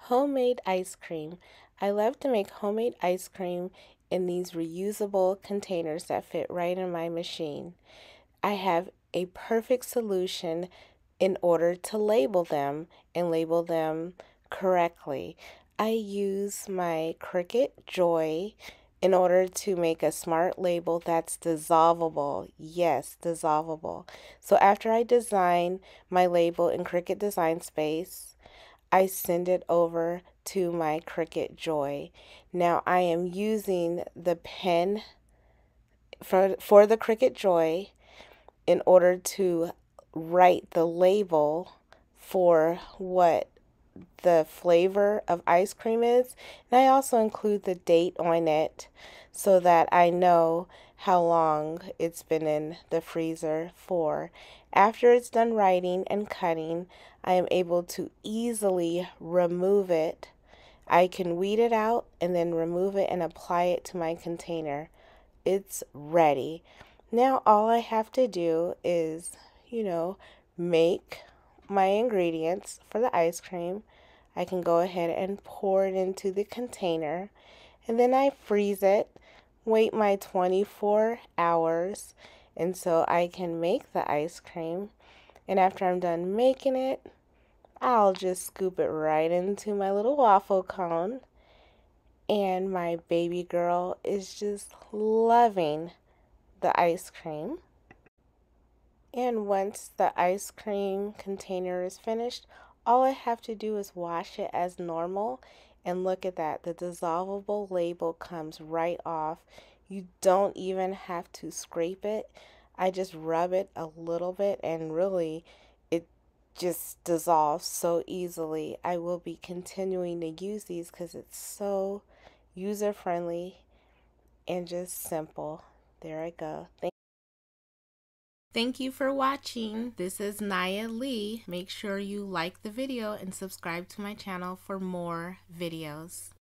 Homemade ice cream. I love to make homemade ice cream in these reusable containers that fit right in my machine. I have a perfect solution in order to label them and label them correctly. I use my Cricut Joy in order to make a smart label that's dissolvable. Yes, dissolvable. So after I design my label in Cricut Design Space, I send it over to my Cricut Joy. Now I am using the pen for the Cricut Joy in order to write the label for what the flavor of ice cream is. And I also include the date on it so that I know how long it's been in the freezer for. After it's done writing and cutting, I am able to easily remove it. I can weed it out and then remove it and apply it to my container. It's ready. Now all I have to do is, make my ingredients for the ice cream. I can go ahead and pour it into the container, and then I freeze it, wait my 24 hours, and so I can make the ice cream. And after I'm done making it, I'll just scoop it right into my little waffle cone, and my baby girl is just loving the ice cream. And once the ice cream container is finished, all I have to do is wash it as normal. And look at that, the dissolvable label comes right off. You don't even have to scrape it. I just rub it a little bit and really it just dissolves so easily. I will be continuing to use these because it's so user friendly and just simple. There I go. Thank you for watching. This is Naya Lee. Make sure you like the video and subscribe to my channel for more videos.